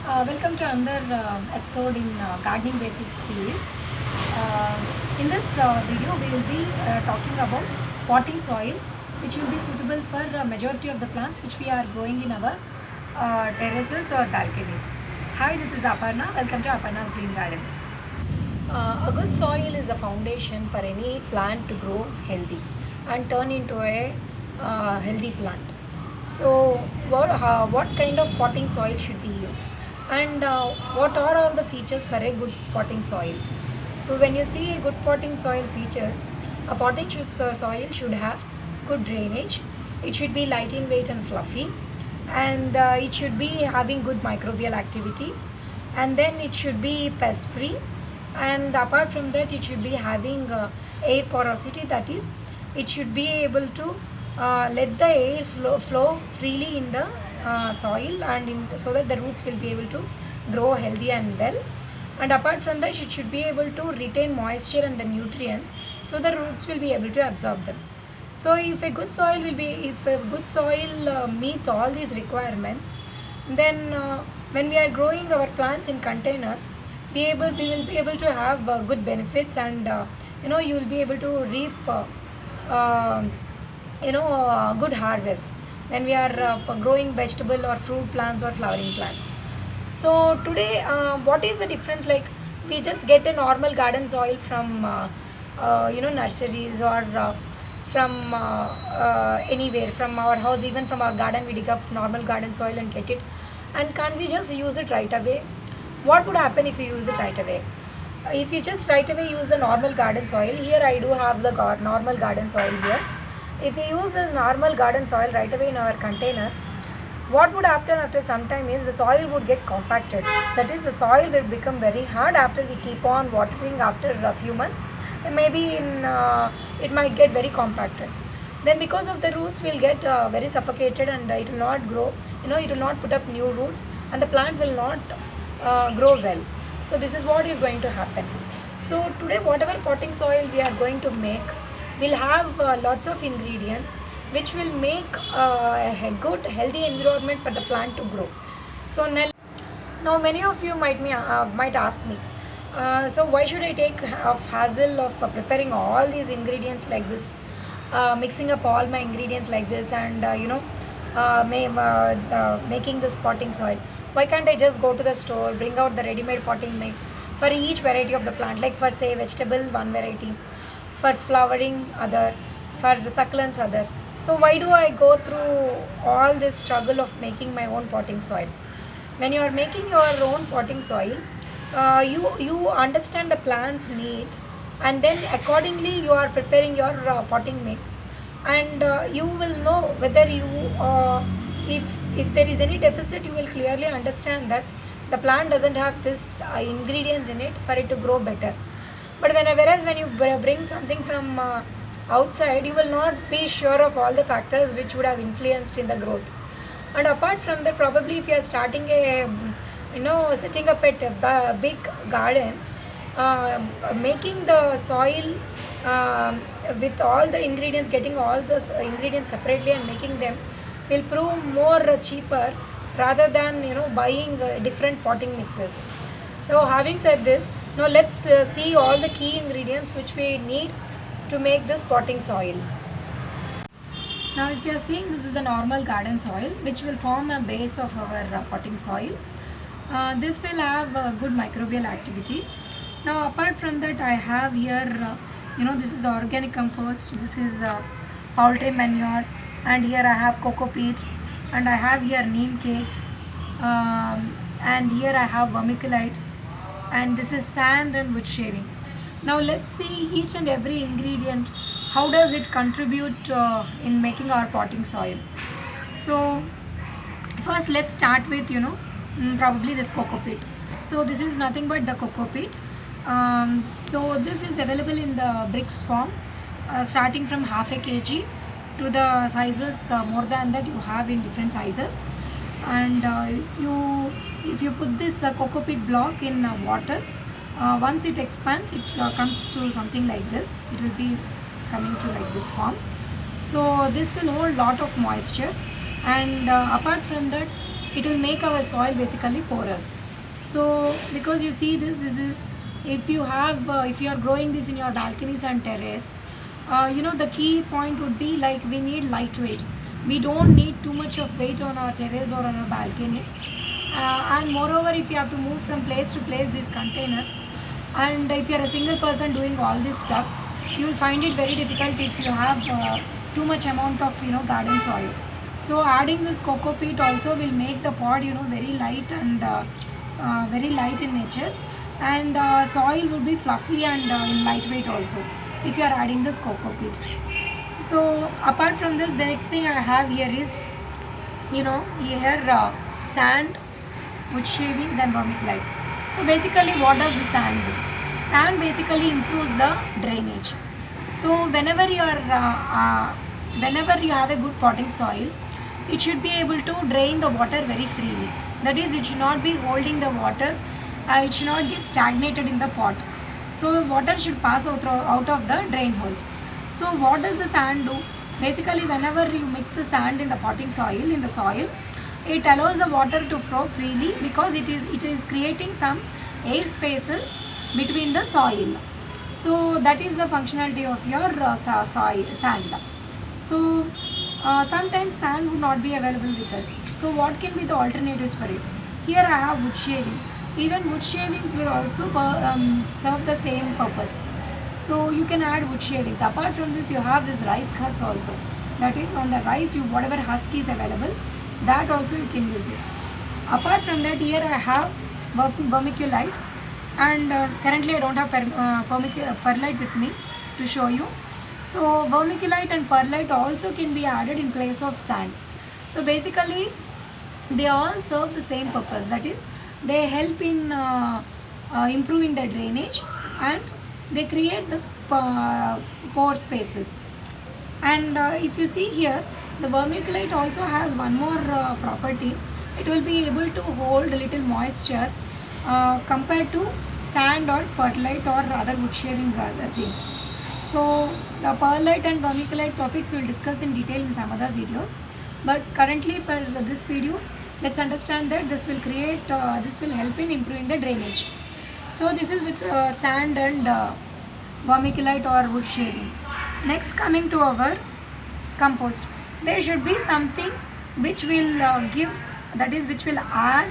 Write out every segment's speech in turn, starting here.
Welcome to another episode in Gardening Basics series. Uh, in this video, we will be talking about potting soil, which will be suitable for majority of the plants which we are growing in our terraces or balconies. Hi, this is Aparna. Welcome to Aparna's Green Garden. A good soil is a foundation for any plant to grow healthy and turn into a healthy plant. So, what kind of potting soil should we use? And what are all the features for a good potting soil? So, when you see a good potting soil features, a potting soil should have good drainage. It should be light in weight and fluffy, and it should be having good microbial activity, and then it should be pest free, and apart from that it should be having air porosity, that is it should be able to let the air flow freely in the soil and so that the roots will be able to grow healthy and well. And apart from that, it should be able to retain moisture and the nutrients so the roots will be able to absorb them. So if a good soil meets all these requirements, then when we are growing our plants in containers, we will be able to have good benefits, and you will be able to reap good harvest when we are growing vegetable or fruit plants or flowering plants. So today, what is the difference? Like, we just get a normal garden soil from nurseries or from anywhere, from our house, even from our garden we dig up normal garden soil and get it. And can't we just use it right away? What would happen if we use it right away? If you just right away use the normal garden soil, here I do have the normal garden soil here. If we use this normal garden soil right away in our containers, what would happen after some time is the soil would get compacted. That is, the soil will become very hard after we keep on watering after a few months. Maybe it might get very compacted. Then because of the roots will get very suffocated, and it will not grow. It will not put up new roots, and the plant will not grow well. So this is what is going to happen. So today, whatever potting soil we are going to make will have lots of ingredients which will make a good healthy environment for the plant to grow. So now many of you might ask me, so why should I take hassle of preparing all these ingredients like this, mixing up all my ingredients like this, and making this potting soil? Why can't I just go to the store, bring out the ready-made potting mix for each variety of the plant, like for say vegetable one variety, for flowering other, for succulents other? So why do I go through all this struggle of making my own potting soil? When you are making your own potting soil, you understand the plant's need, and then accordingly you are preparing your potting mix, and you will know whether if there is any deficit, you will clearly understand that the plant doesn't have this ingredients in it for it to grow better. But whereas when you bring something from outside, you will not be sure of all the factors which would have influenced in the growth. And apart from that, probably if you are starting setting up a big garden, making the soil with all the ingredients, getting all the ingredients separately and making them will prove more cheaper rather than buying different potting mixes. So having said this, now let's see all the key ingredients which we need to make this potting soil. Now if you are seeing, this is the normal garden soil which will form a base of our potting soil. This will have good microbial activity. Now apart from that, I have here this is organic compost, this is poultry manure, and here I have coco peat, and I have here neem cakes, and here I have vermiculite, and this is sand and wood shavings. Now let's see each and every ingredient, how does it contribute in making our potting soil. So first let's start with probably this coco peat. So this is nothing but the coco peat. So this is available in the bricks form, starting from half a kg to the sizes more than that you have in different sizes. And if you put this coco peat block in water, once it expands, it comes to something like this. It will be coming to like this form. So this will hold lot of moisture, and apart from that, it will make our soil basically porous. So because you see this is, if you are growing this in your balconies and terrace, the key point would be like we need lightweight. We don't need too much of weight on our terrace or on our balconies. And moreover, if you have to move from place to place these containers, and if you are a single person doing all this stuff, you will find it very difficult if you have too much amount of garden soil. So adding this coco peat also will make the pot very light and very light in nature, and soil will be fluffy and in lightweight also if you are adding this coco peat. So apart from this, the next thing I have here is here sand, wood shavings and vermiculite. So basically what does the sand do? Sand basically improves the drainage. So whenever you have a good potting soil, it should be able to drain the water very freely. That is, it should not be holding the water, it should not get stagnated in the pot. So water should pass out of the drain holes. So what does the sand do? Basically, whenever you mix the sand in the potting soil, it allows the water to flow freely because it is creating some air spaces between the soil. So that is the functionality of your sand. So sometimes sand would not be available with us. So what can be the alternatives for it? Here I have wood shavings. Even wood shavings will also serve the same purpose. So you can add wood shavings. Apart from this, you have this rice husk also. That is, on the rice, whatever husk is available, that also you can use it. Apart from that, here I have vermiculite, and currently I don't have perlite with me to show you. So vermiculite and perlite also can be added in place of sand. So basically they all serve the same purpose, that is, they help in improving the drainage, and they create this pore spaces. And if you see here, the vermiculite also has one more property. It will be able to hold a little moisture compared to sand or perlite or other wood shavings or other things. So the perlite and vermiculite topics we will discuss in detail in some other videos, but currently for this video, let's understand that this will help in improving the drainage. So this is with sand and vermiculite or wood shavings. Next, coming to our compost, there should be something which will which will add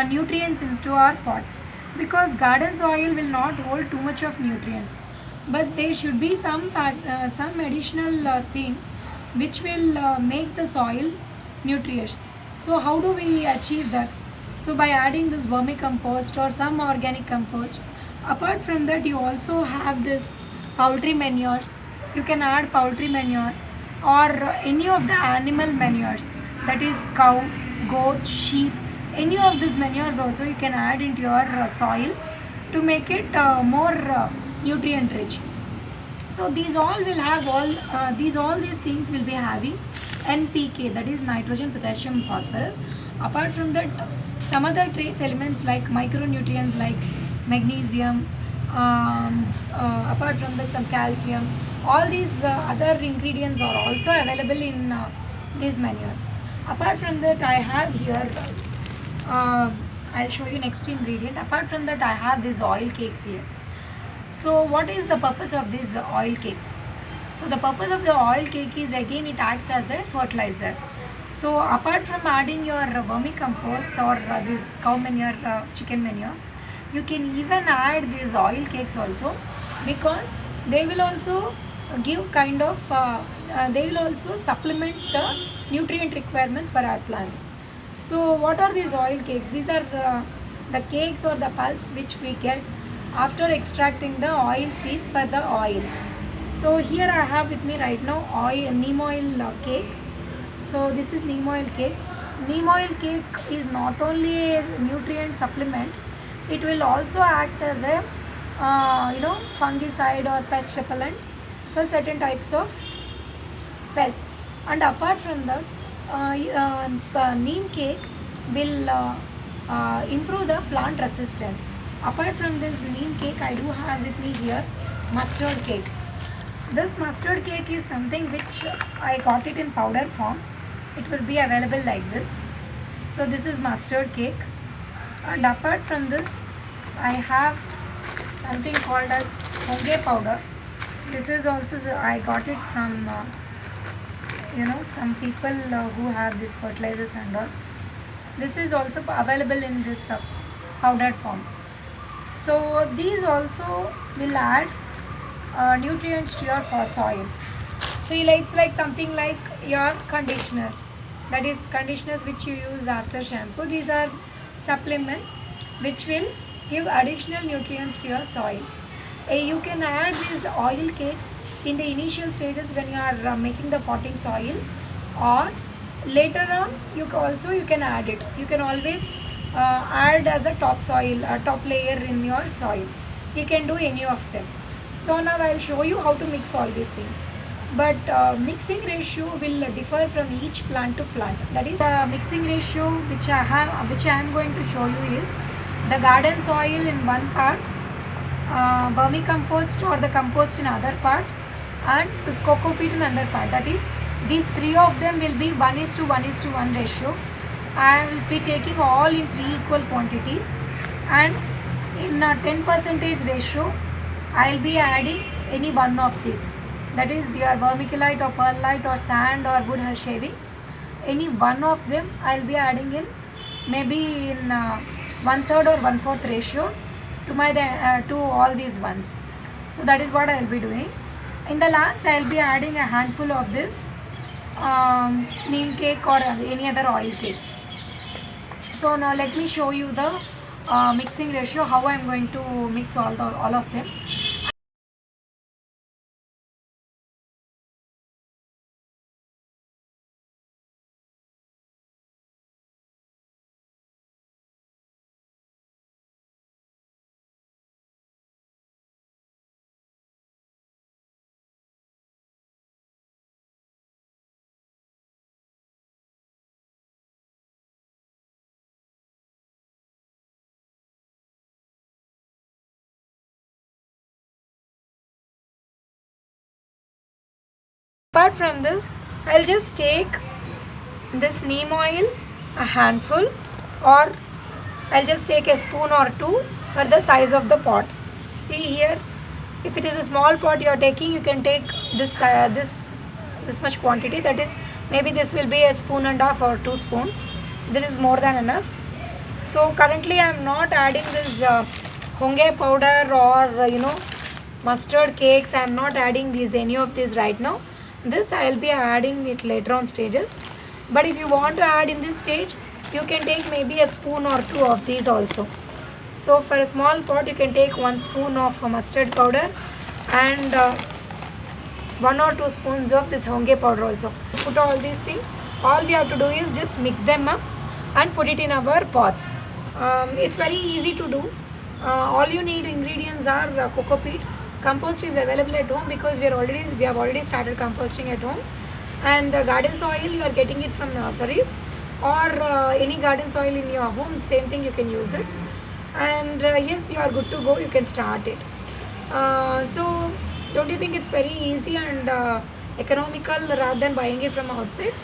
nutrients into our pots, because garden soil will not hold too much of nutrients, but there should be some additional thing which will make the soil nutritious. So how do we achieve that? So by adding this vermicompost or some organic compost. Apart from that, you also have this poultry manures. You can add poultry manures or any of the animal manures, that is cow, goat, sheep, any of these manures also you can add into your soil to make it more nutrient rich. So these all will have these things will be having NPK, that is nitrogen, potassium, phosphorus. Apart from that, some other trace elements like micronutrients like magnesium, apart from that some calcium, all these other ingredients are also available in these manures. Apart from that, I have here, I'll show you next ingredient. Apart from that, I have these oil cakes here. So what is the purpose of these oil cakes? So the purpose of the oil cake is, again, it acts as a fertilizer. So apart from adding your vermicompost or this cow manure, chicken manures, you can even add these oil cakes also, because they will also give kind of they will also supplement the nutrient requirements for our plants. So what are these oil cakes? These are the cakes or the pulps which we get after extracting the oil seeds for the oil. So here I have with me right now neem oil cake. So this is neem oil cake. Neem oil cake is not only a nutrient supplement, it will also act as a fungicide or pest repellent for certain types of pests. And apart from that, neem cake will improve the plant resistance. Apart from this neem cake, I do have with me here mustard cake. This mustard cake is something which I got it in powder form. It will be available like this. So this is mustard cake, and apart from this I have something called as honge powder. This is also, I got it from some people who have this fertilizers and all. This is also available in this powdered form. So these also will add nutrients to your soil. See, it's like something like your conditioners, that is conditioners which you use after shampoo. These are supplements which will give additional nutrients to your soil. You can add these oil cakes in the initial stages when you are making the potting soil, or later on you can add it. You can always add as a topsoil, a top layer in your soil. You can do any of them. So now I will show you how to mix all these things. But mixing ratio will differ from each plant to plant. That is the mixing ratio which I am going to show you is the garden soil in one part, vermicompost or the compost in other part, and this coco peat in another part. That is, these three of them will be 1:1:1 ratio. I will be taking all in 3 equal quantities, and in a 10% ratio I will be adding any one of these. That is your vermiculite or perlite or sand or wood shavings. Any one of them I will be adding in, maybe in 1/3 or 1/4 ratios to my to all these ones. So that is what I will be doing. In the last I will be adding a handful of this neem cake or any other oil cakes. So now let me show you the mixing ratio, how I am going to mix all of them. Apart from this, I'll just take this neem oil, a handful, or I'll just take a spoon or two for the size of the pot. See here, if it is a small pot you are taking, you can take this this much quantity. That is, maybe this will be a spoon and a half or 2 spoons. This is more than enough. So currently I am not adding this honge powder or mustard cakes. I am not adding any of these right now. This I will be adding it later on stages. But if you want to add in this stage, you can take maybe a spoon or 2 of these also. So for a small pot you can take 1 spoon of mustard powder and 1 or 2 spoons of this honge powder also. Put all these things. All we have to do is just mix them up and put it in our pots. It's very easy to do. All you need ingredients are coco peat. Compost is available at home because we have already started composting at home. And garden soil, you are getting it from nurseries or any garden soil in your home, same thing, you can use it. And yes, you are good to go, you can start it. So don't you think it's very easy and economical rather than buying it from outside?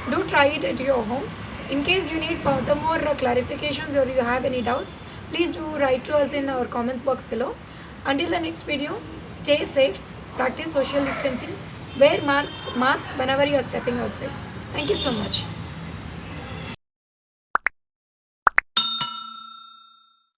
Do try it at your home. In case you need further more clarifications or you have any doubts, please do write to us in our comments box below. Until the next video, stay safe, practice social distancing, wear mask whenever you are stepping outside. Thank you so much.